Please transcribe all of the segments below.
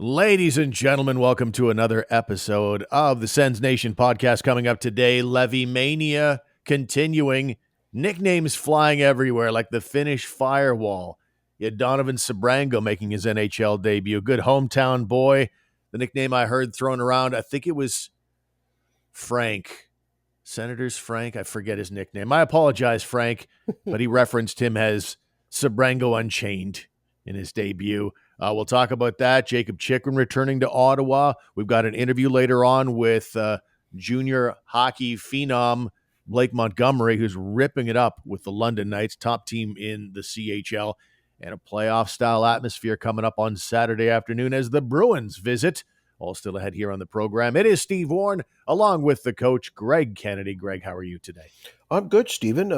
Ladies and gentlemen, welcome to another episode of the Sens Nation podcast. Coming up today, Leevi-mania continuing. Nicknames flying everywhere like the Finnish firewall. You had Donovan Sebrango making his NHL debut. Good hometown boy. The nickname I heard thrown around, I think it was Frank. Senators Frank, I forget his nickname. I apologize, Frank, but he referenced him as Sebrango Unchained in his debut. We'll talk about that. Jakob Chychrun returning to Ottawa. We've got an interview later on with junior hockey phenom Blake Montgomery, who's ripping it up with the London Knights, top team in the CHL, and a playoff-style atmosphere coming up on Saturday afternoon as the Bruins visit. All still ahead here on the program. It is Steve Warren, along with the coach, Greg Kennedy. Greg, how are you today? I'm good, Stephen.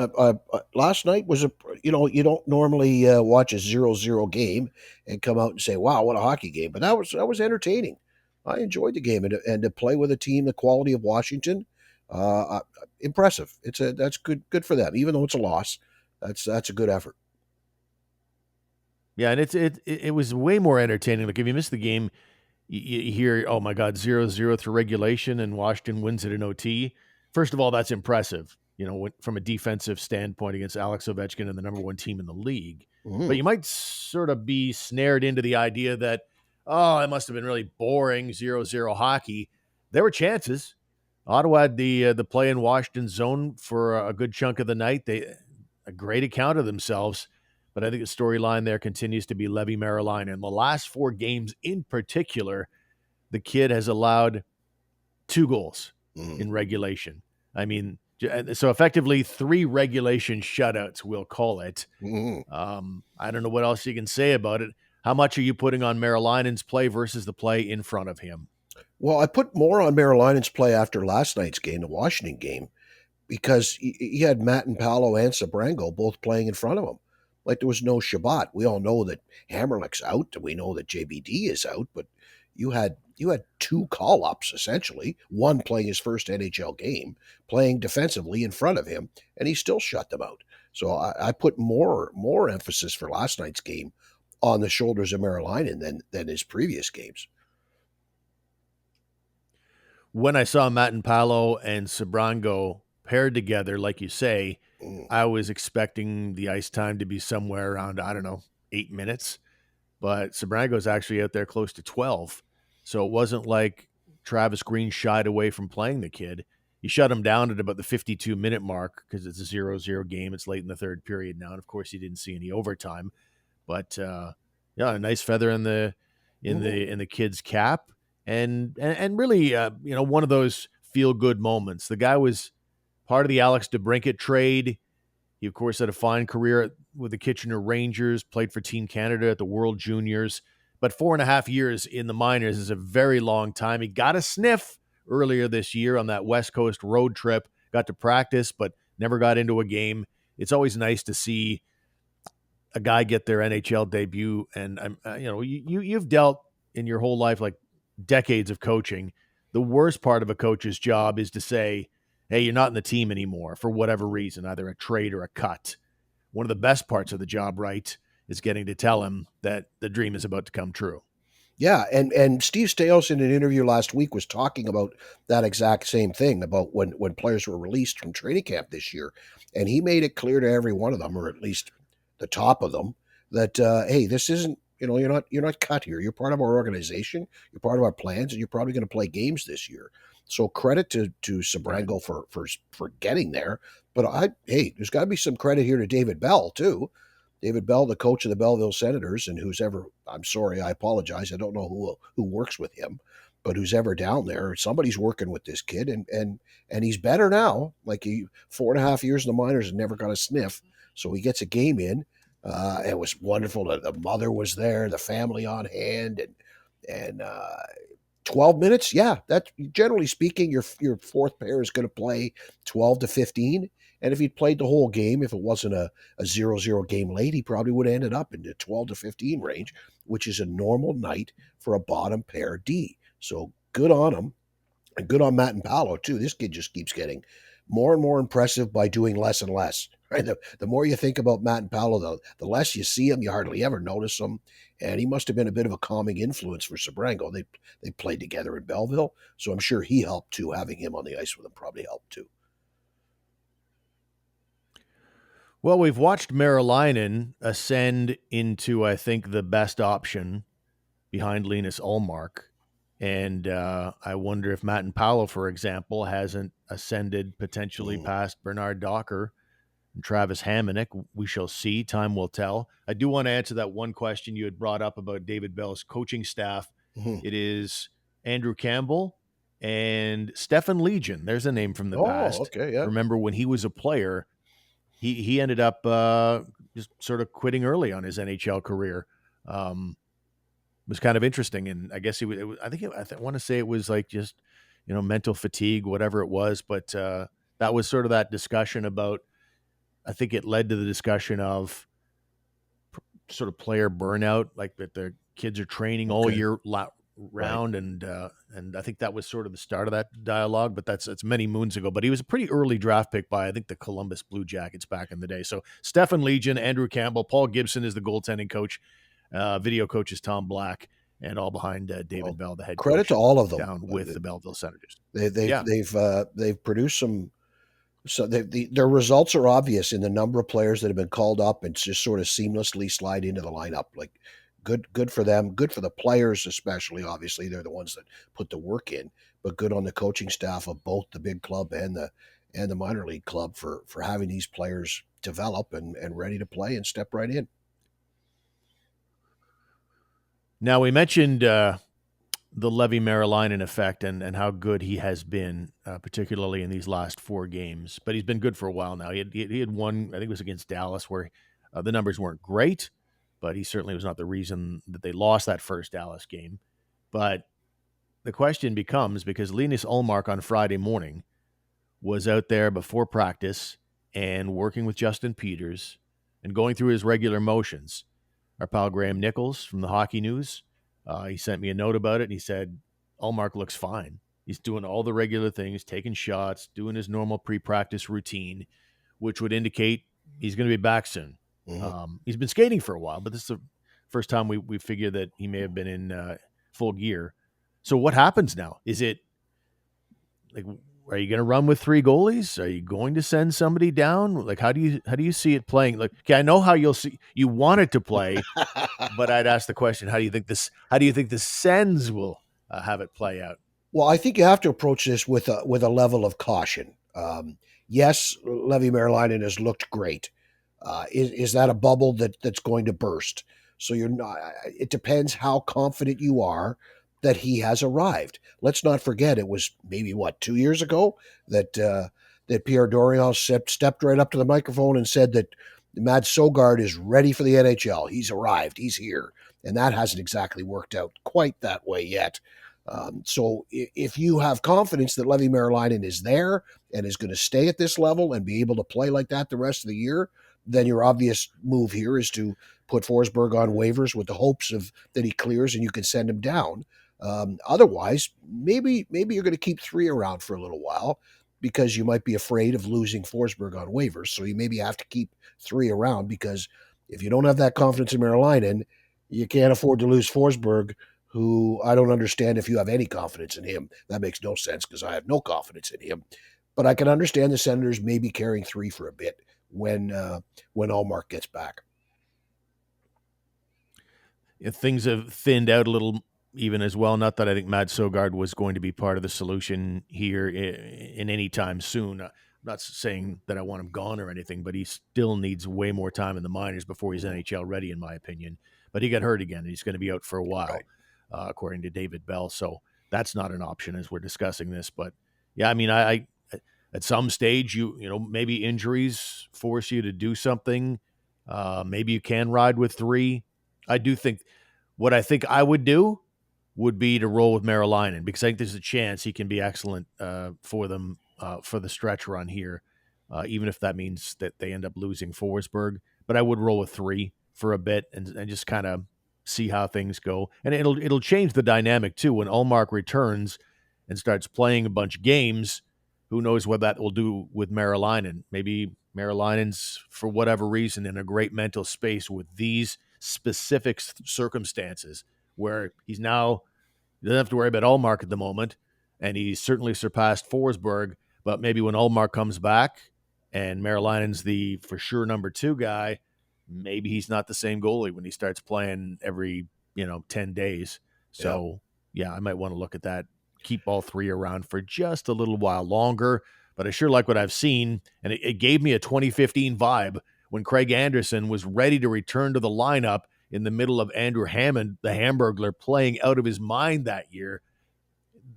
Last night was you don't normally watch a 0-0 game and come out and say, wow, what a hockey game. But that was entertaining. I enjoyed the game, and to play with a team the quality of Washington, impressive. That's good for them. Even though it's a loss, that's a good effort. Yeah, and it was way more entertaining. Like if you missed the game, you hear, oh my God, 0-0 through regulation, and Washington wins it in OT. First of all, that's impressive, from a defensive standpoint against Alex Ovechkin and the number one team in the league. Mm-hmm. But you might sort of be snared into the idea that, oh, it must have been really boring 0-0 hockey. There were chances. Ottawa had the play in Washington zone for a good chunk of the night. A great account of themselves. But I think the storyline there continues to be Leevi Merilainen. In the last four games in particular, the kid has allowed 2 goals in regulation. I mean, so effectively 3 regulation shutouts, we'll call it. I don't know what else you can say about it. How much are you putting on Merilainen's play versus the play in front of him? Well, I put more on Merilainen's play after last night's game, the Washington game, because he had Matt-Palo and Sebrango both playing in front of him. Like there was no Shabbat. We all know that Hammerlich's out, and we know that JBD is out, but you had 2 call-ups, essentially, one playing his first NHL game, playing defensively in front of him, and he still shut them out. So I put more emphasis for last night's game on the shoulders of Merilainen than his previous games. When I saw Matt-Palo and Sebrango paired together, like you say, I was expecting the ice time to be somewhere around, 8 minutes. But Sebrango's actually out there close to 12. So it wasn't like Travis Green shied away from playing the kid. He shut him down at about the 52-minute mark because it's a 0-0 game. It's late in the third period now. And, of course, he didn't see any overtime. But, a nice feather in the kid's cap. And really, one of those feel-good moments. The guy was part of the Alex DeBrincat trade. He, of course, had a fine career with the Kitchener Rangers, played for Team Canada at the World Juniors. But 4.5 years in the minors is a very long time. He got a sniff earlier this year on that West Coast road trip, got to practice, but never got into a game. It's always nice to see a guy get their NHL debut. And, you've dealt in your whole life, like decades of coaching. The worst part of a coach's job is to say, hey, you're not in the team anymore for whatever reason, either a trade or a cut. One of the best parts of the job, right, is getting to tell him that the dream is about to come true. Yeah, and Steve Staios in an interview last week was talking about that exact same thing, about when players were released from training camp this year. And he made it clear to every one of them, or at least the top of them, that, hey, this isn't, you're not cut here. You're part of our organization. You're part of our plans, and you're probably going to play games this year. So credit to Sebrango for getting there. But there's got to be some credit here to David Bell, too. David Bell, the coach of the Belleville Senators, and I'm sorry, I apologize. I don't know who works with him, but who's ever down there, somebody's working with this kid, and he's better now. Like 4.5 years in the minors and never got a sniff. So he gets a game in. It was wonderful. The mother was there, the family on hand, and 12 minutes. Yeah, that generally speaking, your fourth pair is going to play 12 to 15. And if he'd played the whole game, if it wasn't a 0-0 game late, he probably would have ended up in the 12 to 15 range, which is a normal night for a bottom pair D. So good on him. And good on Matt-Palo, too. This kid just keeps getting more and more impressive by doing less and less. Right? The more you think about Matt and Paolo, the less you see him. You hardly ever notice him, and he must have been a bit of a calming influence for Sabrango. They played together in Belleville, so I'm sure he helped too. Having him on the ice with him probably helped too. Well, we've watched Merilainen ascend into, I think, the best option behind Linus Ullmark. And I wonder if Matt and Paolo, for example, hasn't ascended potentially past Bernard Docker and Travis Hamonic. We shall see. Time will tell. I do want to answer that one question you had brought up about David Bell's coaching staff. It is Andrew Campbell and Stefan Legion. There's a name from the past. Okay, yeah. Remember when he was a player, he ended up just sort of quitting early on his NHL career. It was kind of interesting, and I guess he was. I want to say it was like just mental fatigue, whatever it was. But that was sort of that discussion about. I think it led to the discussion of sort of player burnout, like that the kids are training all year round, right. And I think that was sort of the start of that dialogue. But it's many moons ago. But he was a pretty early draft pick by I think the Columbus Blue Jackets back in the day. So Stefan Legion, Andrew Campbell, Paul Gibson is the goaltending coach. Video coach is Tom Black, and all behind David Bell, the head coach. Credit to all of them down with the Belleville Senators. They've produced some. So their results are obvious in the number of players that have been called up and just sort of seamlessly slide into the lineup. Like good for them, good for the players especially. Obviously, they're the ones that put the work in, but good on the coaching staff of both the big club and the minor league club for having these players develop and ready to play and step right in. Now, we mentioned the Leevi Merilainen effect and how good he has been, particularly in these last 4 games. But he's been good for a while now. He had one, I think it was against Dallas, where the numbers weren't great, but he certainly was not the reason that they lost that first Dallas game. But the question becomes, because Linus Ullmark on Friday morning was out there before practice and working with Justin Peters and going through his regular motions. Our pal Graham Nichols from the Hockey News, he sent me a note about it, and he said, Ullmark looks fine. He's doing all the regular things, taking shots, doing his normal pre-practice routine, which would indicate he's going to be back soon. He's been skating for a while, but this is the first time we figure that he may have been in full gear. So what happens now? Is it like, are you going to run with 3 goalies? Are you going to send somebody down? Like, how do you see it playing? Like, okay, I know how you want it to play, but I'd ask the question: How do you think the Sens will have it play out? Well, I think you have to approach this with a level of caution. Yes, Leevi Merilainen has looked great. Is that a bubble that's going to burst? So you're not. It depends how confident you are that he has arrived. Let's not forget it was maybe 2 years ago that Pierre Dorion stepped right up to the microphone and said that Mads Søgaard is ready for the NHL. He's arrived. He's here, and that hasn't exactly worked out quite that way yet. So if you have confidence that Leevi Merilainen is there and is going to stay at this level and be able to play like that the rest of the year, then your obvious move here is to put Forsberg on waivers with the hopes of that he clears and you can send him down. Otherwise, maybe you're going to keep 3 around for a little while because you might be afraid of losing Forsberg on waivers. So you maybe have to keep 3 around because if you don't have that confidence in Merilainen, you can't afford to lose Forsberg, who I don't understand if you have any confidence in him. That makes no sense because I have no confidence in him. But I can understand the Senators maybe carrying 3 for a bit when Ullmark gets back. If things have thinned out a little even as well. Not that I think Mads Søgaard was going to be part of the solution here in any time soon. I'm not saying that I want him gone or anything, but he still needs way more time in the minors before he's NHL ready, in my opinion. But he got hurt again, and he's going to be out for a while, right. According to David Bell. So that's not an option as we're discussing this. But yeah, I mean, I at some stage, you know, maybe injuries force you to do something. Maybe you can ride with 3. I do think what I think I would do would be to roll with Merilainen because I think there's a chance he can be excellent for them for the stretch run here, even if that means that they end up losing Forsberg. But I would roll with 3 for a bit and just kind of see how things go. And it'll change the dynamic too when Ullmark returns and starts playing a bunch of games. Who knows what that will do with Merilainen? Maybe Merilainen's, for whatever reason, in a great mental space with these specific circumstances where he doesn't have to worry about Ullmark at the moment, and he's certainly surpassed Forsberg. But maybe when Ullmark comes back and Merilainen's the for sure number 2 guy, maybe he's not the same goalie when he starts playing every 10 days. So yeah, I might want to look at that. Keep all 3 around for just a little while longer. But I sure like what I've seen, and it gave me a 2015 vibe when Craig Anderson was ready to return to the lineup in the middle of Andrew Hammond, the Hamburglar, playing out of his mind that year.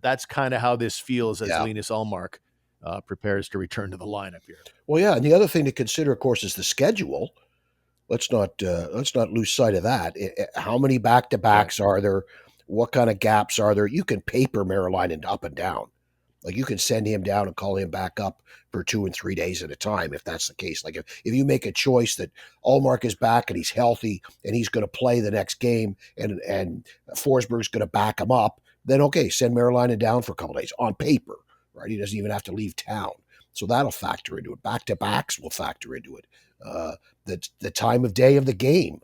That's kind of how this feels as Linus Ullmark prepares to return to the lineup here. Well, yeah, and the other thing to consider, of course, is the schedule. Let's not lose sight of that. How many back-to-backs are there? What kind of gaps are there? You can paper Merilainen up and down. Like, you can send him down and call him back up for 2 and 3 days at a time if that's the case. Like, if you make a choice that Ullmark is back and he's healthy and he's going to play the next game and Forsberg's going to back him up, then okay, send Merilainen down for a couple days on paper, right? He doesn't even have to leave town. So that'll factor into it. Back-to-backs will factor into it. The time of day of the game,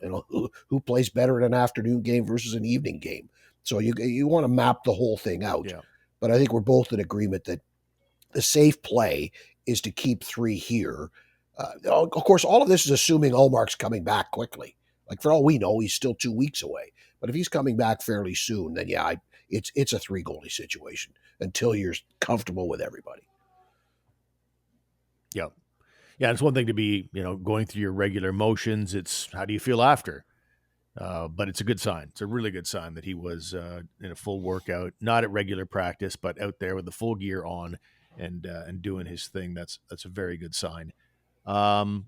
who plays better in an afternoon game versus an evening game. So you want to map the whole thing out. Yeah. But I think we're both in agreement that the safe play is to keep 3 here. Of course, all of this is assuming Ullmark's coming back quickly. Like, for all we know, he's still 2 weeks away. But if he's coming back fairly soon, then yeah, it's a 3 goalie situation until you're comfortable with everybody. Yeah. Yeah, it's one thing to be, going through your regular motions. It's how do you feel after? But it's a good sign. It's a really good sign that he was in a full workout, not at regular practice, but out there with the full gear on and doing his thing. That's a very good sign. All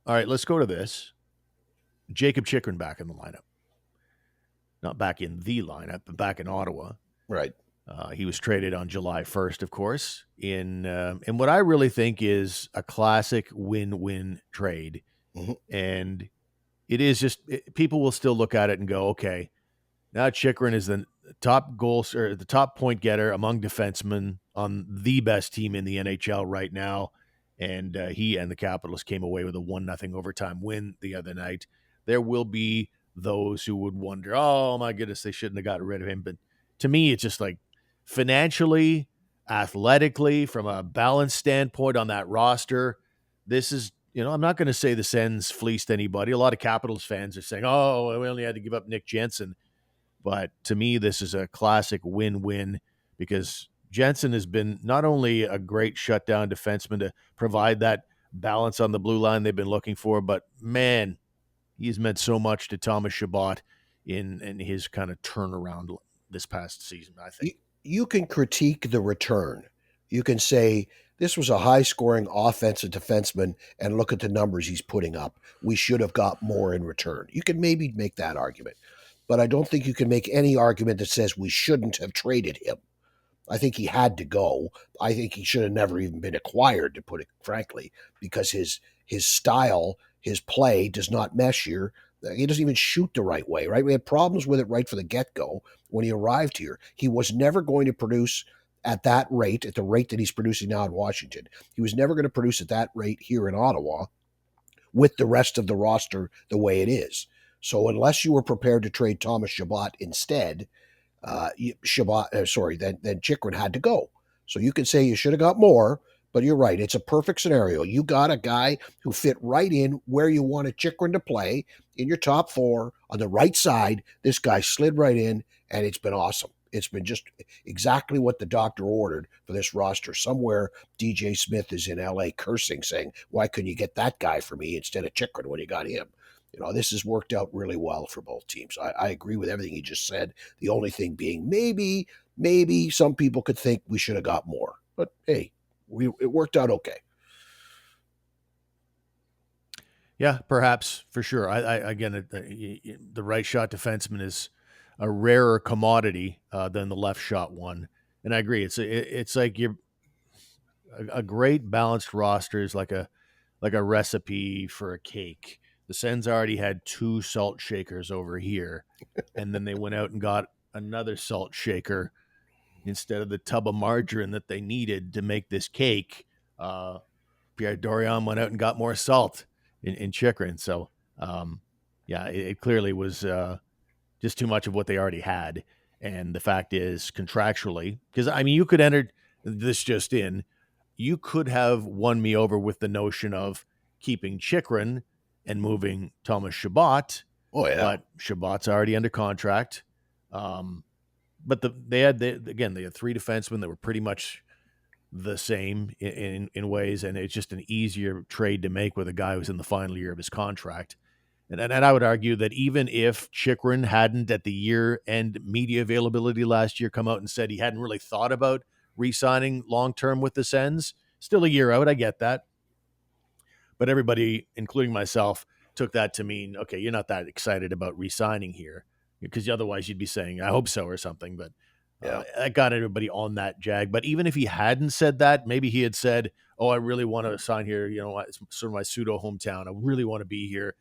right, let's go to this. Jakob Chychrun back in the lineup. Not back in the lineup, but back in Ottawa. Right. He was traded on July 1st, of course, in what I really think is a classic win-win trade. Mm-hmm. And it is just people will still look at it and go, okay, now Chychrun is the top the top point getter among defensemen on the best team in the NHL right now. And he and the Capitals came away with a 1-0 overtime win the other night. There will be those who would wonder, oh my goodness, they shouldn't have gotten rid of him. But to me, it's just like financially, athletically, from a balance standpoint on that roster, this is, I'm not going to say the Sens fleeced anybody. A lot of Capitals fans are saying, oh, we only had to give up Nick Jensen. But to me, this is a classic win-win because Jensen has been not only a great shutdown defenseman to provide that balance on the blue line they've been looking for, but man, he's meant so much to Thomas Chabot in his kind of turnaround this past season, I think. You can critique the return. You can say, this was a high-scoring offensive defenseman, and look at the numbers he's putting up. We should have got more in return. You can maybe make that argument. But I don't think you can make any argument that says we shouldn't have traded him. I think he had to go. I think he should have never even been acquired, to put it frankly, because his style, his play does not mesh here. He doesn't even shoot the right way, right? We had problems with it right from the get-go when he arrived here. He was never going to produce at that rate, at the rate that he's producing now in Washington. He was never going to produce at that rate here in Ottawa with the rest of the roster the way it is. So unless you were prepared to trade Thomas Chabot instead, then Chychrun had to go. So you can say you should have got more, but you're right. It's a perfect scenario. You got a guy who fit right in where you wanted Chychrun to play in your top 4 on the right side. This guy slid right in, and it's been awesome. It's been just exactly what the doctor ordered for this roster. Somewhere DJ Smith is in LA cursing, saying, why couldn't you get that guy for me instead of Chychrun when you got him? This has worked out really well for both teams. I agree with everything he just said. The only thing being maybe some people could think we should have got more. But hey, it worked out okay. Yeah, perhaps, for sure. Again, the right shot defenseman is a rarer commodity than the left shot one. And I agree. It's like a great balanced roster is like a recipe for a cake. The Sens already had 2 salt shakers over here, and then they went out and got another salt shaker instead of the tub of margarine that they needed to make this cake. Pierre Dorion went out and got more salt in Chychrun. So, it clearly was just too much of what they already had. And the fact is, contractually, because I mean, you could enter this just in, you could have won me over with the notion of keeping Chychrun and moving Thomas Chabot. Oh yeah, but Chabot's already under contract. But they had three defensemen that were pretty much the same in ways, and it's just an easier trade to make with a guy who's in the final year of his contract. And I would argue that even if Chychrun hadn't, at the year-end media availability last year, come out and said he hadn't really thought about re-signing long-term with the Sens, still a year out, I get that. But everybody, including myself, took that to mean, okay, you're not that excited about re-signing here, because otherwise you'd be saying, I hope so, or something. But that got everybody on that jag. But even if he hadn't said that, maybe he had said, oh, I really want to sign here. It's sort of my pseudo hometown. I really want to be here.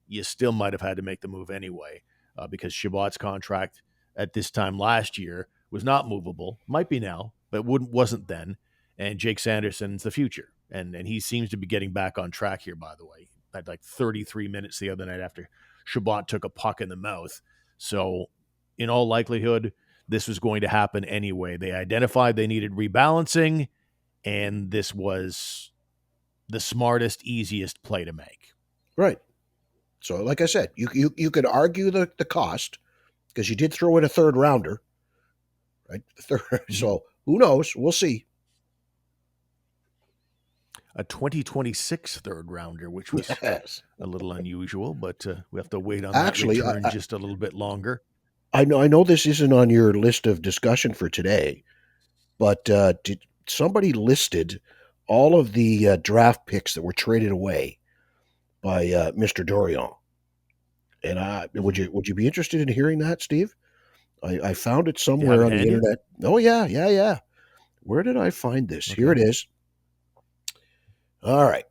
You still might have had to make the move anyway, because Chabot's contract at this time last year was not movable. Might be now, but wasn't then. And Jake Sanderson's the future. And he seems to be getting back on track here, by the way. Had like 33 minutes the other night after Chabot took a puck in the mouth. So in all likelihood, this was going to happen anyway. They identified they needed rebalancing, and this was the smartest, easiest play to make. Right. So, like I said, you could argue the cost, because you did throw in a third rounder, right? So who knows? We'll see. A 2026 third rounder, which was a little unusual, but we have to wait on that return just a little bit longer. I know this isn't on your list of discussion for today, but did somebody listed all of the draft picks that were traded away by Mr. Dorion? And would you be interested in hearing that, Steve? I found it somewhere on the internet. Oh yeah. Where did I find this? Okay. Here it is. All right.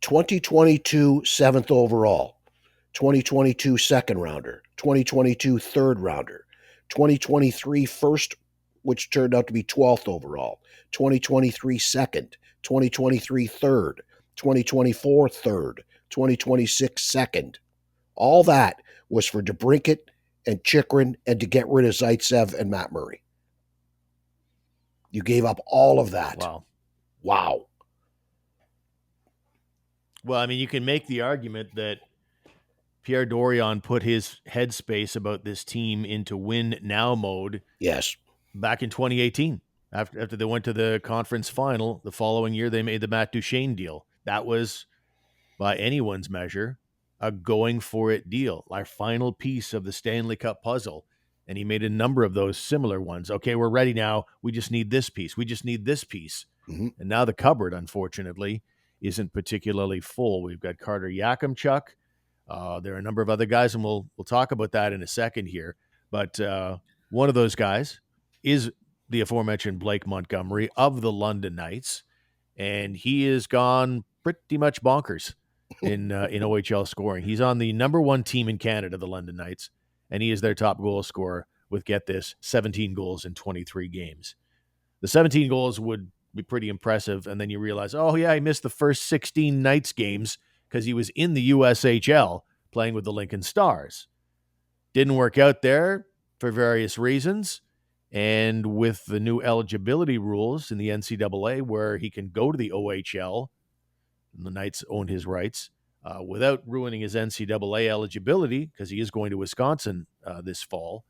2022 7th overall, 2022 second rounder, 2022 third rounder, 2023 first, which turned out to be 12th overall, 2023 second, 2023 third, 2024 third, 2026 second. All that was for DeBrincat and Chychrun and to get rid of Zaitsev and Matt Murray. You gave up all of that. Wow. Well, I mean, you can make the argument that Pierre Dorion put his headspace about this team into win now mode. Yes. Back in 2018, after they went to the conference final, the following year they made the Matt Duchene deal. That was, by anyone's measure, a going for it deal, our final piece of the Stanley Cup puzzle. And he made a number of those similar ones. Okay, we're ready now. We just need this piece. We just need this piece. Mm-hmm. And now the cupboard, unfortunately, isn't particularly full. We've got Carter Yakimchuk. There are a number of other guys, and we'll talk about that in a second here. But one of those guys is the aforementioned Blake Montgomery of the London Knights, and he has gone pretty much bonkers in OHL scoring. He's on the number one team in Canada, the London Knights, and he is their top goal scorer with, get this, 17 goals in 23 games. The 17 goals would be pretty impressive, and then you realize, oh yeah, he missed the first 16 Knights games because he was in the USHL playing with the Lincoln Stars. Didn't work out there for various reasons, and with the new eligibility rules in the NCAA where he can go to the OHL, and the Knights owned his rights, without ruining his NCAA eligibility, because he is going to Wisconsin this fall.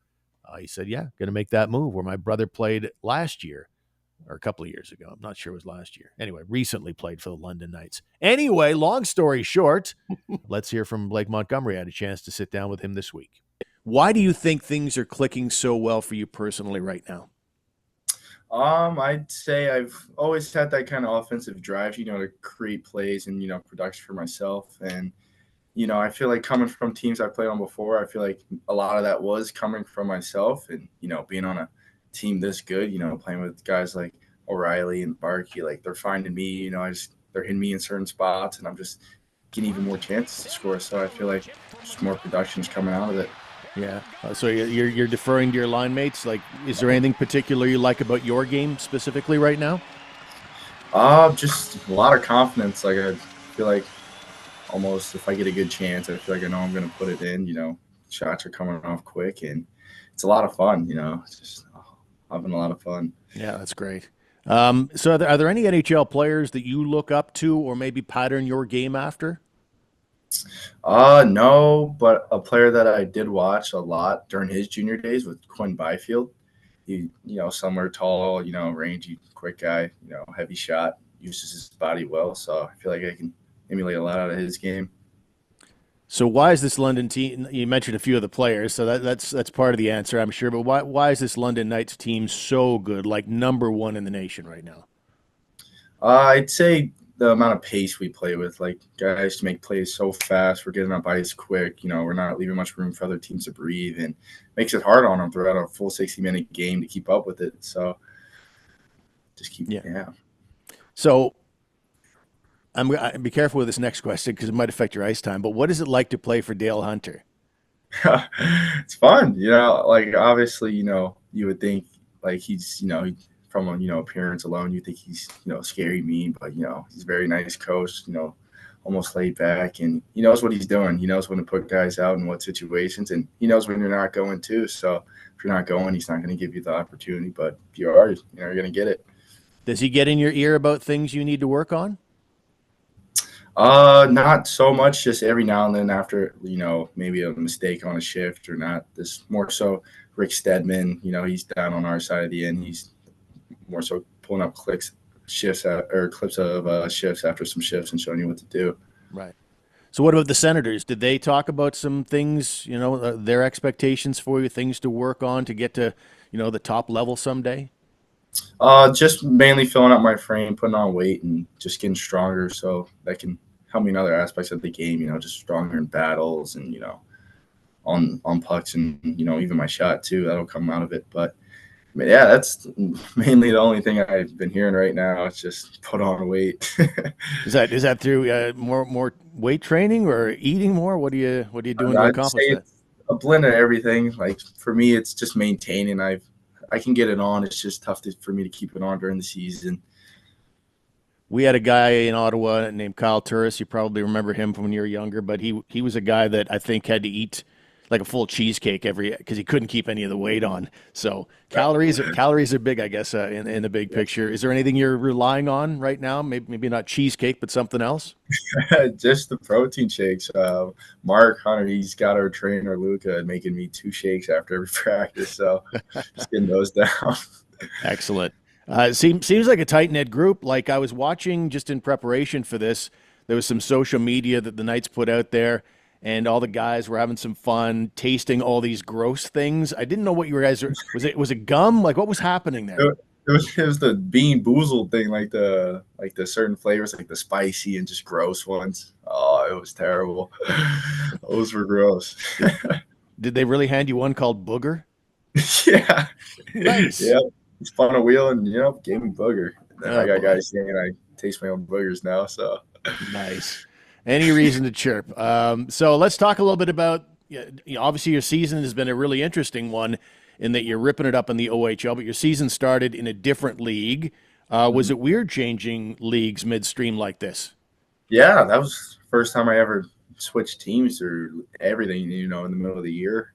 He said, yeah, going to make that move where my brother played last year, or a couple of years ago. I'm not sure it was last year. Anyway, recently played for the London Knights. Anyway, long story short, let's hear from Blake Montgomery. I had a chance to sit down with him this week. Why do you think things are clicking so well for you personally right now? I'd say I've always had that kind of offensive drive, to create plays and, production for myself. And, I feel like coming from teams I played on before, I feel like a lot of that was coming from myself and, being on a team this good, playing with guys like O'Reilly and Barkey, like they're finding me, they're hitting me in certain spots and I'm just getting even more chances to score. So I feel like just more production is coming out of it. Yeah. So you're deferring to your line mates. Like, is there anything particular you like about your game specifically right now? Just a lot of confidence. Like I feel like almost if I get a good chance, I feel like I know I'm going to put it in. Shots are coming off quick, and it's a lot of fun. It's just having a lot of fun. Yeah, that's great. So are there any NHL players that you look up to or maybe pattern your game after? No, but a player that I did watch a lot during his junior days was Quinn Byfield. Somewhere tall, rangy, quick guy, heavy shot, uses his body well. So I feel like I can emulate a lot out of his game. So why is this London team? You mentioned a few of the players, so that's part of the answer, I'm sure. But why is this London Knights team so good, like number one in the nation right now? I'd say the amount of pace we play with, like guys to make plays so fast, we're getting up ice quick. We're not leaving much room for other teams to breathe, and makes it hard on them throughout a full 60-minute game to keep up with it. So just keep, yeah. So I'm be careful with this next question because it might affect your ice time. But what is it like to play for Dale Hunter? It's fun, like obviously, you would think like he's, from appearance alone, you think he's, scary mean, but he's a very nice coach, almost laid back, and he knows what he's doing. He knows when to put guys out in what situations, and he knows when you're not going to. So if you're not going, he's not going to give you the opportunity, but if you are, you're going to get it. Does he get in your ear about things you need to work on? Not so much. Just every now and then, after maybe a mistake on a shift or not. This more so Rick Stedman. He's down on our side of the end. He's more so pulling up clips of shifts after some shifts and showing you what to do. Right. So what about the Senators? Did they talk about some things? Their expectations for you, things to work on to get to the top level someday. Just mainly filling up my frame, putting on weight, and just getting stronger, so that can help me in other aspects of the game. Just stronger in battles and on pucks, and even my shot too. That'll come out of it. But yeah, that's mainly the only thing I've been hearing right now. It's just put on weight. Is that through more weight training or eating more? What are you doing to I'd accomplish say that? it's a blend of everything. Like for me, it's just maintaining. I can get it on. It's just tough for me to keep it on during the season. We had a guy in Ottawa named Kyle Turris. You probably remember him from when you were younger, but he was a guy that I think had to eat like a full cheesecake because he couldn't keep any of the weight on. So calories are big, I guess, in the big picture. Is there anything you're relying on right now? Maybe not cheesecake, but something else? Just the protein shakes. Mark Hunter, he's got our trainer Luca making me 2 shakes after every practice, so just getting those down. Excellent. Seems like a tight knit group. Like I was watching just in preparation for this, there was some social media that the Knights put out there, and all the guys were having some fun tasting all these gross things. I didn't know what you guys were. Was it gum? Like what was happening there? It was the Bean Boozled thing, like the certain flavors, like the spicy and just gross ones. Oh, it was terrible. Those were gross. Did they really hand you one called Booger? Yeah. Nice. Yeah. Spun a wheel and gave me booger. And then I got boy. guys saying I taste my own boogers now. So Nice. Any reason to chirp. So let's talk a little bit about. Obviously, your season has been a really interesting one in that you're ripping it up in the OHL, but your season started in a different league. Was it weird changing leagues midstream like this? yeah, that was the first time I ever switched teams or everything. In the middle of the year.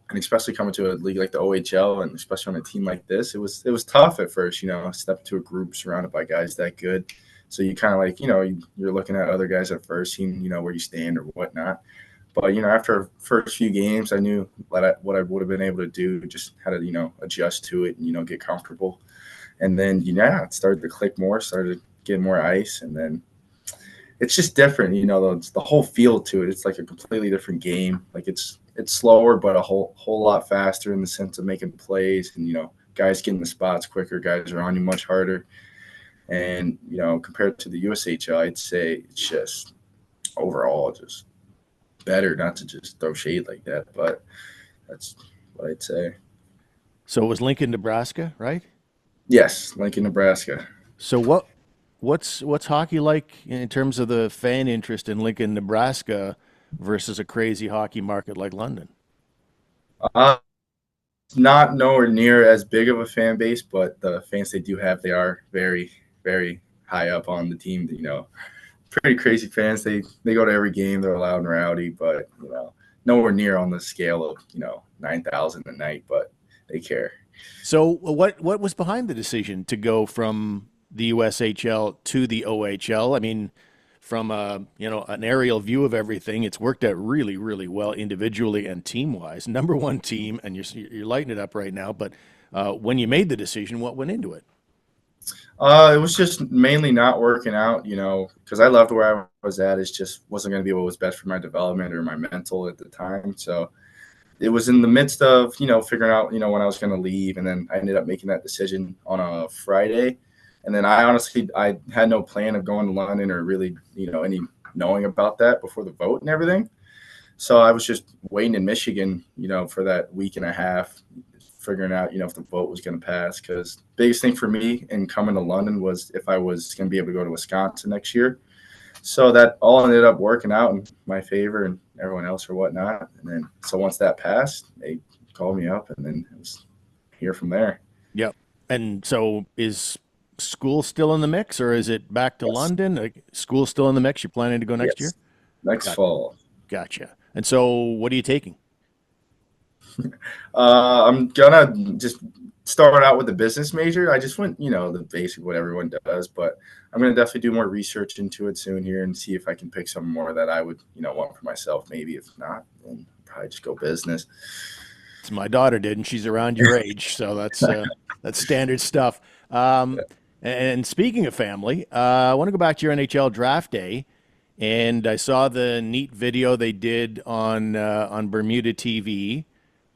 And especially coming to a league like the OHL, and especially on a team like this, it was tough at first. Step to a group surrounded by guys that good, so you kind of like you're looking at other guys at first, seeing where you stand or whatnot. But after first few games, I knew what I would have been able to do, just how to adjust to it and get comfortable. And then it started to click more, started getting more ice, and then it's just different. The whole feel to it. It's like a completely different game. Like it's slower, but a whole lot faster in the sense of making plays and guys getting the spots quicker. Guys are on you much harder, and compared to the USHL, I'd say it's just overall just better. Not to just throw shade like that, but that's what I'd say. So it was Lincoln, Nebraska, right? Yes, Lincoln, Nebraska. So what's hockey like in terms of the fan interest in Lincoln, Nebraska versus a crazy hockey market like London? Uh, not nowhere near as big of a fan base, but the fans they do have, they are very, very high up on the team. Pretty crazy fans. They go to every game. They're loud and rowdy, but nowhere near on the scale of 9,000 a night. But they care. So what was behind the decision to go from the USHL to the OHL? I mean, from an aerial view of everything, it's worked out really, really well individually and team wise. Number one team, and you're lighting it up right now. But when you made the decision, what went into it? It was just mainly not working out, because I loved where I was at. It just wasn't going to be what was best for my development or my mental at the time. So it was in the midst of, figuring out, when I was going to leave. And then I ended up making that decision on a Friday. And then I had no plan of going to London or really, any knowing about that before the vote and everything. So I was just waiting in Michigan, for that week and a half, figuring out, if the vote was going to pass. Because the biggest thing for me in coming to London was if I was going to be able to go to Wisconsin next year. So that all ended up working out in my favor and everyone else or whatnot. And then, so once that passed, they called me up and then it was here from there. Yep. And so is school still in the mix, or is it back to London? School still in the mix? You're planning to go next year? Next fall. Gotcha. And so what are you taking? I'm gonna just start out with a business major. I just went, the basic what everyone does, but I'm gonna definitely do more research into it soon here and see if I can pick some more that I would, want for myself. Maybe if not, then probably just go business. My daughter did, and she's around your age, so that's standard stuff. And speaking of family, I want to go back to your NHL draft day, and I saw the neat video they did on Bermuda TV.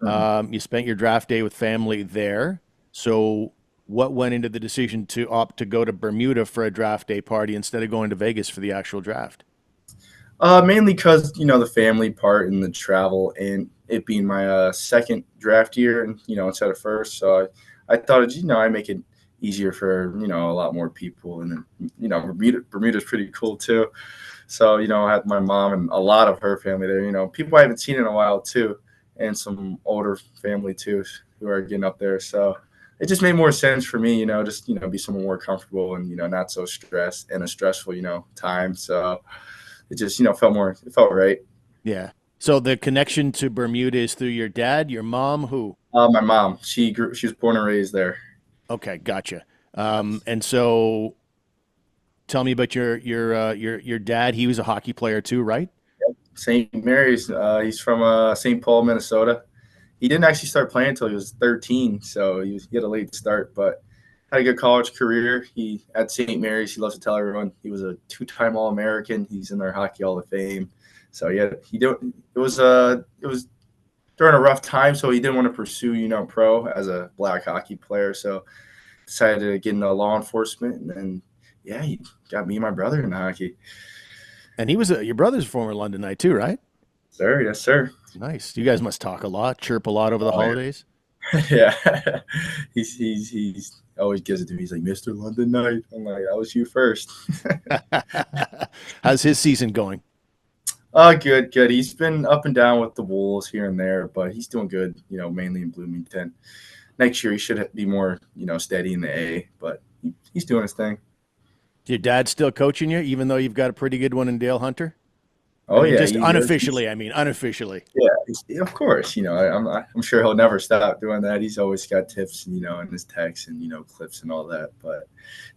You spent your draft day with family there. So what went into the decision to opt to go to Bermuda for a draft day party instead of going to Vegas for the actual draft? Mainly because, the family part and the travel and it being my second draft year and, instead of first. So I thought, I make it easier for, a lot more people. And then, Bermuda's pretty cool too. So, I had my mom and a lot of her family there, people I haven't seen in a while too. And some older family too who are getting up there. So it just made more sense for me, just, be somewhere more comfortable and, not so stressed in a stressful, time. So it just, it felt right. Yeah. So the connection to Bermuda is through your dad, your mom, who? My mom, she was born and raised there. Okay. Gotcha. And so tell me about your dad. He was a hockey player too, right? St. Mary's. He's from St. Paul, Minnesota. He didn't actually start playing until he was 13, so he had a late start, but had a good college career. He at St. Mary's. He loves to tell everyone he was a 2-time All-American. He's in their Hockey Hall of Fame. So it was during a rough time, so he didn't want to pursue pro as a black hockey player. So decided to get into law enforcement, and then he got me and my brother in hockey. And he was your brother's a former Londonite too, right? Sir, yes, sir. Nice. You guys must talk a lot, chirp a lot over the holidays. Yeah. He's always gives it to me. He's like, Mr. Londonite. I'm like, that was you first. How's his season going? Good. He's been up and down with the Wolves here and there, but he's doing good, mainly in Bloomington. Next year he should be more, steady in the A, but he's doing his thing. Your dad still coaching you, even though you've got a pretty good one in Dale Hunter? Oh, yeah. Just unofficially, unofficially. Yeah, of course. I'm sure he'll never stop doing that. He's always got tips, in his texts and, clips and all that. But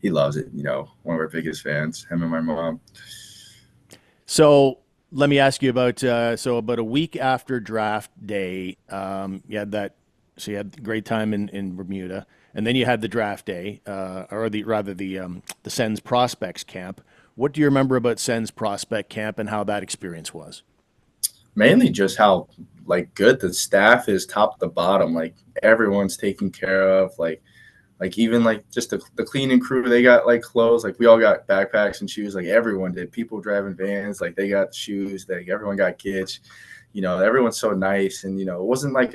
he loves it. One of our biggest fans, him and my mom. So let me ask you about about a week after draft day, you had a great time in Bermuda. And then you had the draft day, the Sens Prospects Camp. What do you remember about Sens Prospect Camp and how that experience was? Mainly just how good the staff is, top to bottom. Everyone's taken care of. Even just the cleaning crew, they got clothes. We all got backpacks and shoes. Everyone did. People driving vans, they got shoes. Everyone got kids. Everyone's so nice, and it wasn't what's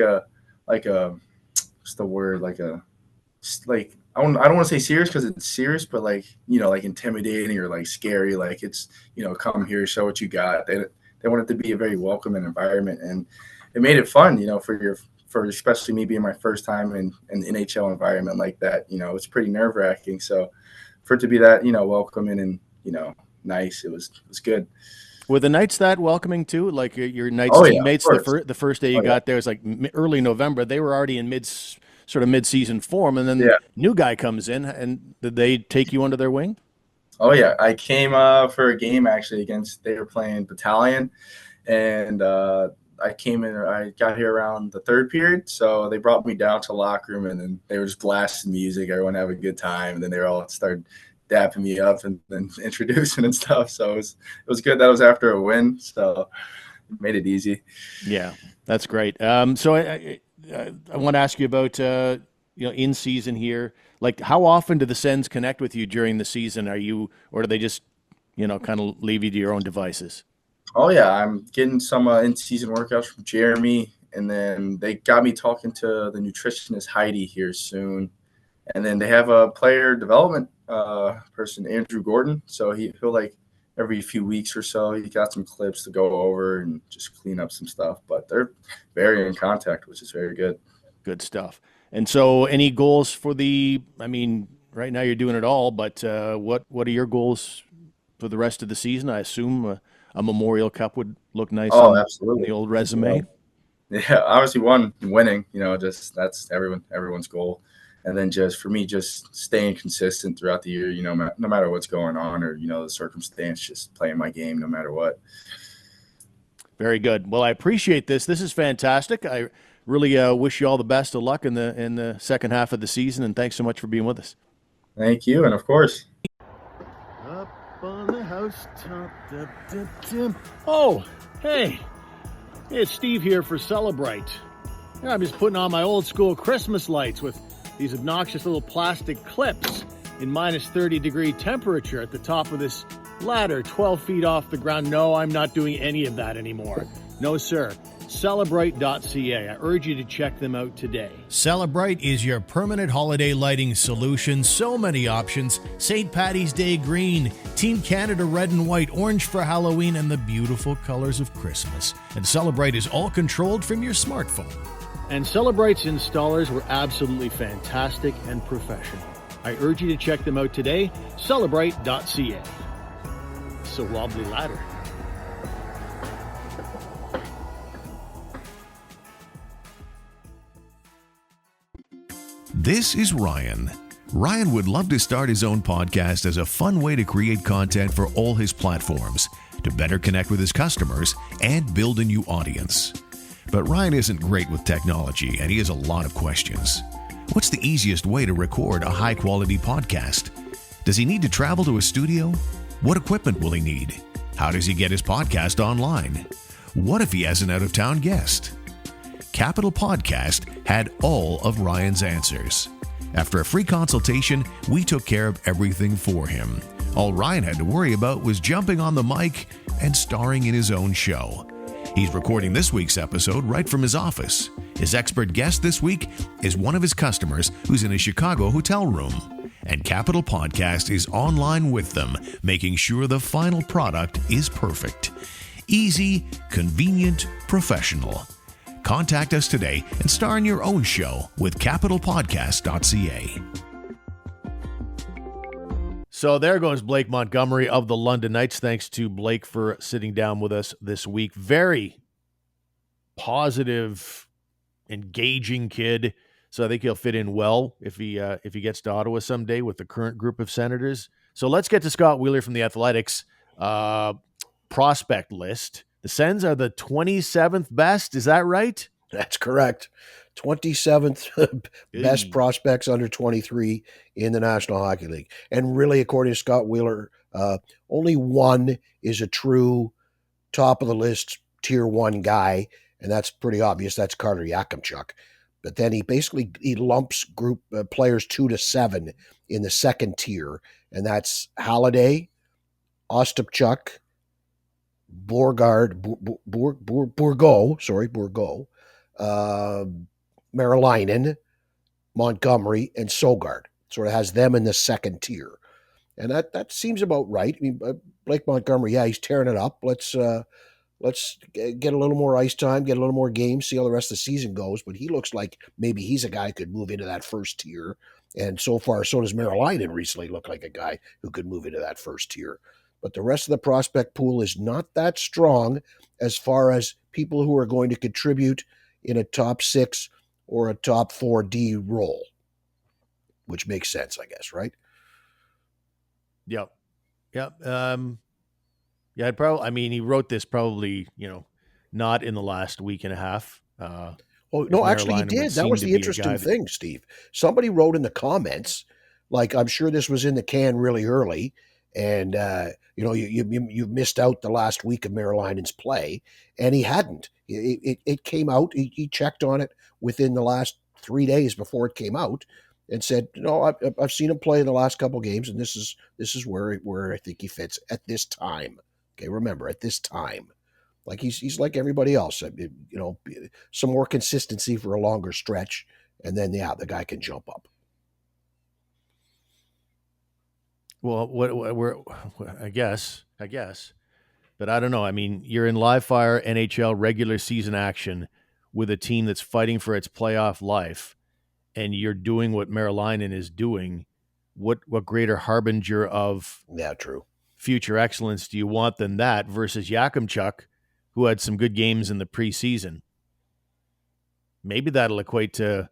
the word I don't want to say serious because it's serious, but intimidating or scary. It's come here, show what you got. They want it to be a very welcoming environment, and it made it fun. For especially me being my first time in an NHL environment like that. It's pretty nerve wracking. So for it to be that, welcoming and, nice, it was good. Were the nights that welcoming too? Like your Knights Oh, yeah, teammates, of course. the first day you got there was like early November. They were already in mid-season form, and then the new guy comes in. And did they take you under their wing? Oh yeah, I came for a game actually they were playing Battalion, and I came in. I got here around the third period, so they brought me down to the locker room, and then they were just blasting music. Everyone having a good time, and then they all started dapping me up and then introducing and stuff. So it was good. That was after a win, so it made it easy. Yeah, that's great. So I want to ask you about in season here. Like, how often do the Sens connect with you during the season? Or do they just kind of leave you to your own devices? Oh yeah, I'm getting some in-season workouts from Jeremy, and then they got me talking to the nutritionist Heidi here soon. And then they have a player development person, Andrew Gordon. So he'll like every few weeks or so, he got some clips to go over and just clean up some stuff. But they're very in contact, which is very good. Good stuff. And so any goals for right now you're doing it all, but what are your goals for the rest of the season? I assume a Memorial Cup would look nice on the old resume. Yeah, obviously winning, just that's everyone's goal. And then just for me, just staying consistent throughout the year, no matter what's going on or, the circumstance, just playing my game no matter what. Very good. Well, I appreciate this. This is fantastic. I really wish you all the best of luck in the second half of the season, and thanks so much for being with us. Thank you, and of course. Up on the housetop. Oh, hey. It's Steve here for Celebrate. I'm just putting on my old school Christmas lights with these obnoxious little plastic clips in minus 30-degree temperature at the top of this ladder 12 feet off the ground. No, I'm not doing any of that anymore. No, sir. Celebrate.ca. I urge you to check them out today. Celebrate is your permanent holiday lighting solution. So many options. St. Paddy's Day green, Team Canada red and white, orange for Halloween, and the beautiful colors of Christmas. And Celebrate is all controlled from your smartphone. And Celebrate's installers were absolutely fantastic and professional. I urge you to check them out today. Celebrate.ca. It's a wobbly ladder. This is Ryan. Ryan would love to start his own podcast as a fun way to create content for all his platforms, to better connect with his customers and build a new audience. But Ryan isn't great with technology, and he has a lot of questions. What's the easiest way to record a high-quality podcast? Does he need to travel to a studio? What equipment will he need? How does he get his podcast online? What if he has an out-of-town guest? Capital Podcast had all of Ryan's answers. After a free consultation, we took care of everything for him. All Ryan had to worry about was jumping on the mic and starring in his own show. He's recording this week's episode right from his office. His expert guest this week is one of his customers who's in a Chicago hotel room. And Capital Podcast is online with them, making sure the final product is perfect. Easy, convenient, professional. Contact us today and star in your own show with capitalpodcast.ca. So there goes Blake Montgomery of the London Knights. Thanks to Blake for sitting down with us this week. Very positive, engaging kid. So I think he'll fit in well if he gets to Ottawa someday with the current group of Senators. So let's get to Scott Wheeler from the Athletics prospect list. The Sens are the 27th best. Is that right? That's correct. 27th best prospects under 23 in the National Hockey League. And really, according to Scott Wheeler, only one is a true top-of-the-list Tier 1 guy, and that's pretty obvious. That's Carter Yakimchuk. But then he lumps group players 2 to 7 in the second tier, and that's Halliday, Ostapchuk, Bourgault, Merilainen, Montgomery, and Sogard. Sort of has them in the second tier. And that seems about right. I mean, Blake Montgomery, yeah, he's tearing it up. Let's get a little more ice time, get a little more games, see how the rest of the season goes. But he looks like maybe he's a guy who could move into that first tier. And so far, so does Merilainen recently look like a guy who could move into that first tier. But the rest of the prospect pool is not that strong as far as people who are going to contribute in a top 6 or a top 4D role, which makes sense, I guess, right? Yep. Yep. Yeah, he wrote this probably, not in the last week and a half. Oh, no, actually, he Merilainen would did. That seem was to the be a interesting guy that, thing, Steve. Somebody wrote in the comments, like, I'm sure this was in the can really early, and you missed out the last week of Merilainen's play, and he hadn't. It came out. He checked on it within the last 3 days before it came out, and said, "No, I've seen him play in the last couple games, and this is where I think he fits at this time." Okay, remember, at this time. Like he's like everybody else, some more consistency for a longer stretch, and then the guy can jump up. well, I guess, but I don't know. I mean, you're in live fire NHL regular season action with a team that's fighting for its playoff life, and you're doing what Merilainen is doing. What greater harbinger of True future excellence do you want than that versus Jakob Chychrun, who had some good games in the preseason? Maybe that'll equate to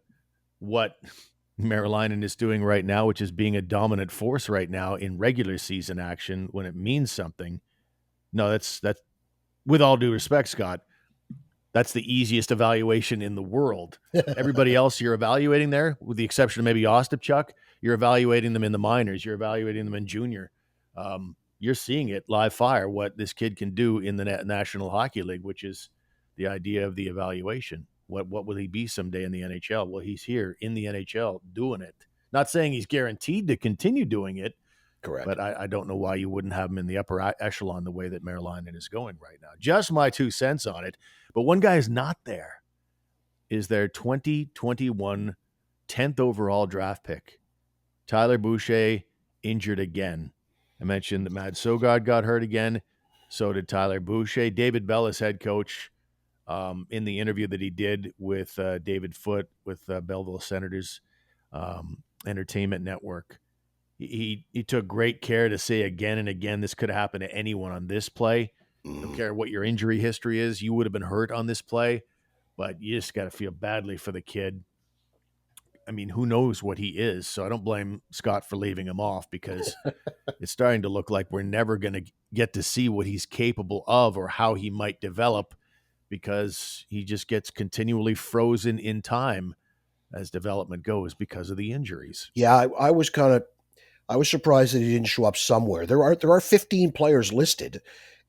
what Merilainen is doing right now, which is being a dominant force right now in regular season action when it means something. No, that's with all due respect, Scott, that's the easiest evaluation in the world. Everybody else you're evaluating there, with the exception of maybe Ostapchuk, you're evaluating them in the minors, you're evaluating them in junior. You're seeing it live fire, what this kid can do in the National Hockey League, which is the idea of the evaluation. What will he be someday in the NHL? Well, he's here in the NHL doing it. Not saying he's guaranteed to continue doing it, correct. but I don't know why you wouldn't have him in the upper echelon the way that Merilainen is going right now. Just my 2 cents on it. But one guy is not there. Is their 2021 10th overall draft pick, Tyler Boucher, injured again. I mentioned that Mads Søgaard got hurt again. So did Tyler Boucher. David Bellis, head coach, in the interview that he did with David Foote with Belleville Senators Entertainment Network, he took great care to say again and again, this could happen to anyone on this play. Don't care what your injury history is. You would have been hurt on this play, but you just got to feel badly for the kid. I mean, who knows what he is? So I don't blame Scott for leaving him off, because it's starting to look like we're never going to get to see what he's capable of or how he might develop, because he just gets continually frozen in time as development goes because of the injuries. Yeah, I was surprised that he didn't show up somewhere. There are 15 players listed,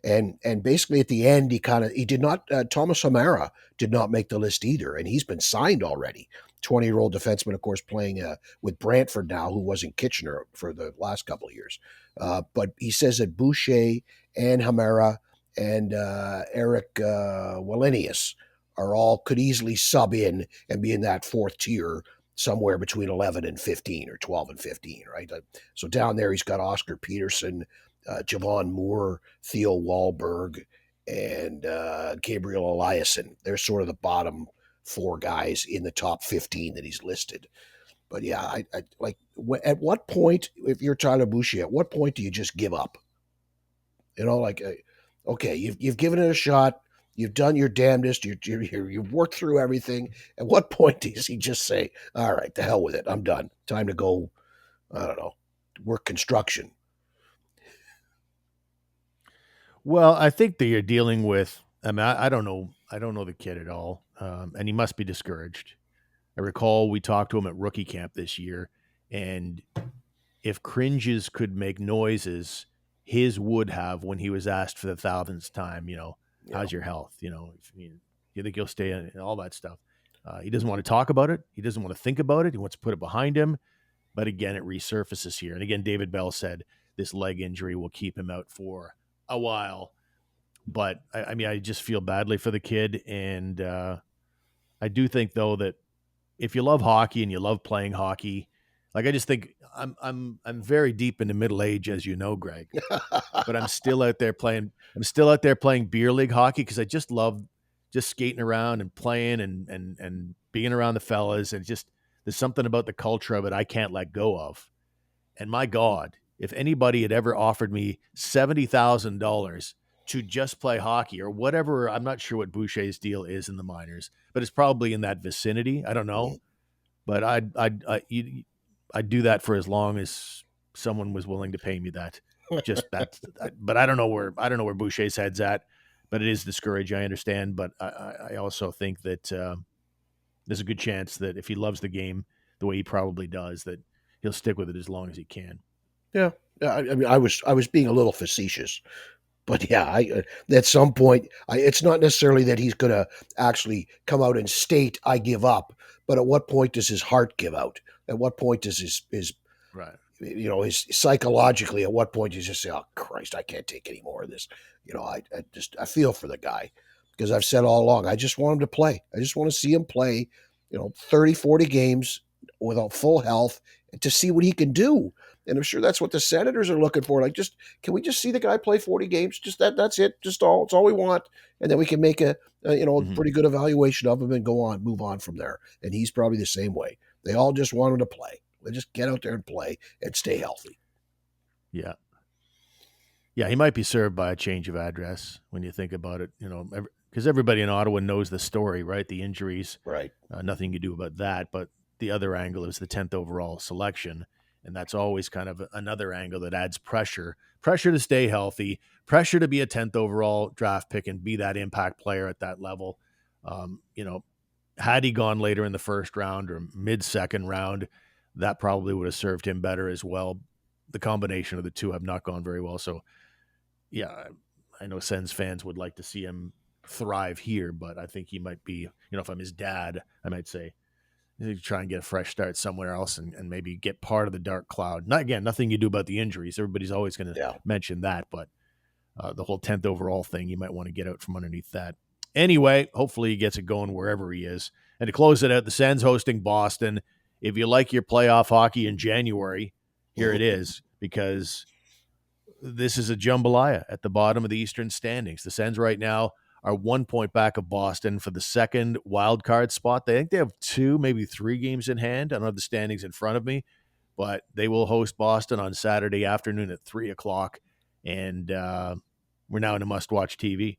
and basically at the end he did not. Thomas Hamara did not make the list either, and he's been signed already. 20-year-old defenseman, of course, playing with Brantford now, who was in Kitchener for the last couple of years. But he says that Boucher and Hamara and Eric Wallenius could easily sub in and be in that fourth tier, somewhere between 11 and 15 or 12 and 15, right? So down there, he's got Oscar Peterson, Javon Moore, Theo Wahlberg, and Gabriel Eliasson. They're sort of the bottom 4 guys in the top 15 that he's listed. But yeah, I at what point, if you're Tyler Boucher, at what point do you just give up? Okay, you've given it a shot. You've done your damnedest. You've worked through everything. At what point does he just say, all right, to hell with it. I'm done. Time to go, I don't know, work construction. Well, I think that you're dealing with, I don't know the kid at all. And he must be discouraged. I recall we talked to him at rookie camp this year, and if cringes could make noises, his would have when he was asked for the 1,000th time, how's your health? You think you'll stay in, and all that stuff. He doesn't want to talk about it. He doesn't want to think about it. He wants to put it behind him. But again, it resurfaces here. And again, David Bell said this leg injury will keep him out for a while. But I just feel badly for the kid. And I do think, though, that if you love hockey and you love playing hockey, like, I just think I'm very deep into middle age, as you know, Greg, but I'm still out there playing beer league hockey, because I just love just skating around and playing and being around the fellas, and just There's something about the culture of it I can't let go of. And my God, if anybody had ever offered me $70,000 to just play hockey or whatever, I'm not sure what Boucher's deal is in the minors, but it's probably in that vicinity. I don't know, but I'd do that for as long as someone was willing to pay me that. Just that, but I don't know where Boucher's head's at. But it is discouraging. I understand, but I also think that there's a good chance that if he loves the game the way he probably does, that he'll stick with it as long as he can. Yeah, I mean, I was being a little facetious, but yeah, at some point, it's not necessarily that he's going to actually come out and state I give up, but at what point does his heart give out? At what point does his right? His psychologically, at what point does he just say, "Oh Christ, I can't take any more of this"? I feel for the guy because I've said all along, I just want him to play. I just want to see him play, 30, 40 games without full health to see what he can do. And I'm sure that's what the Senators are looking for. Like, can we just see the guy play 40 games? Just that's it. It's all we want. And then we can make a pretty good evaluation of him and move on from there. And he's probably the same way. They all just want him to play. They just get out there and play and stay healthy. Yeah. Yeah, he might be served by a change of address when you think about it, because everybody in Ottawa knows the story, right? The injuries. Right. Nothing you can do about that. But the other angle is the 10th overall selection. And that's always kind of another angle that adds pressure to stay healthy, pressure to be a 10th overall draft pick and be that impact player at that level. Had he gone later in the first round or mid-second round, that probably would have served him better as well. The combination of the two have not gone very well. So, yeah, I know Sens fans would like to see him thrive here, but I think he might be, if I'm his dad, I might say, try and get a fresh start somewhere else and maybe get part of the dark cloud. Nothing you do about the injuries. Everybody's always going to mention that, but the whole 10th overall thing, you might want to get out from underneath that. Anyway, hopefully he gets it going wherever he is. And to close it out, the Sens hosting Boston. If you like your playoff hockey in January, here it is, because this is a jambalaya at the bottom of the Eastern standings. The Sens right now are 1 point back of Boston for the second wild card spot. They think they have 2, maybe 3 games in hand. I don't have the standings in front of me, but they will host Boston on Saturday afternoon at 3:00. And we're now into must-watch TV.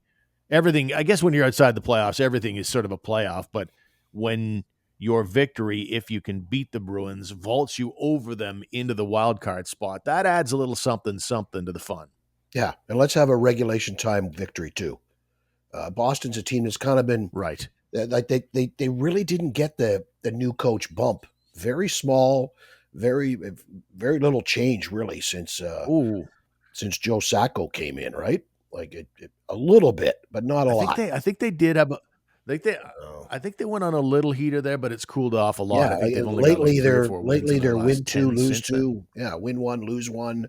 Everything, I guess when you're outside the playoffs, everything is sort of a playoff. But when your victory, if you can beat the Bruins, vaults you over them into the wild card spot, that adds a little something to the fun. Yeah, and let's have a regulation time victory too. Boston's a team that's kind of been right. Like they really didn't get the new coach bump. Very small, very little change really since Joe Sacco came in, right? Like a little bit, but not a lot. I think they did have I think they went on a little heater there, but it's cooled off a lot. Yeah, I think they've only lately got like they're win 2, lose 2. Then. Yeah, win 1, lose 1.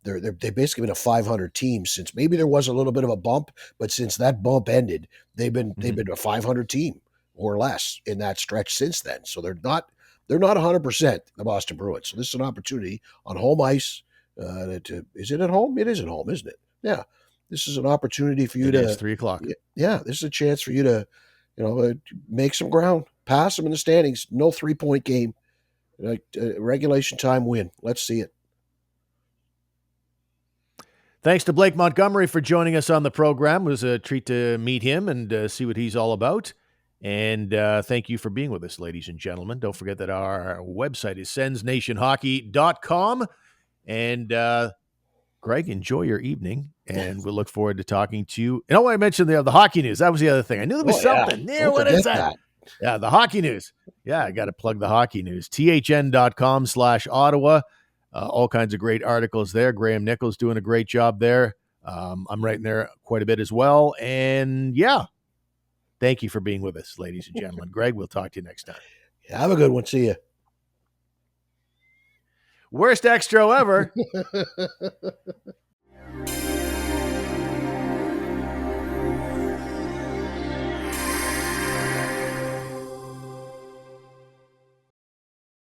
They've basically been a 500 team since maybe there was a little bit of a bump, but since that bump ended, they've been a 500 team or less in that stretch since then. So they're not 100% the Boston Bruins. So this is an opportunity on home ice. Is it at home? It is at home, isn't it? Yeah. This is an opportunity for you to 3:00. Yeah, this is a chance for you to, make some ground, pass them in the standings. No 3-point game, regulation time win. Let's see it. Thanks to Blake Montgomery for joining us on the program. It was a treat to meet him and see what he's all about. And thank you for being with us, ladies and gentlemen. Don't forget that our website is sensnationhockey.com. And Greg, enjoy your evening, and we'll look forward to talking to you. I mentioned the hockey news. That was the other thing. I knew there was something. Yeah, what is that? Yeah, the hockey news. Yeah, I got to plug the hockey news. THN.com/Ottawa. All kinds of great articles there. Graham Nichols doing a great job there. I'm writing there quite a bit as well. And yeah, thank you for being with us, ladies and gentlemen. Greg, we'll talk to you next time. Yeah, have a good one. See you. Worst extra ever.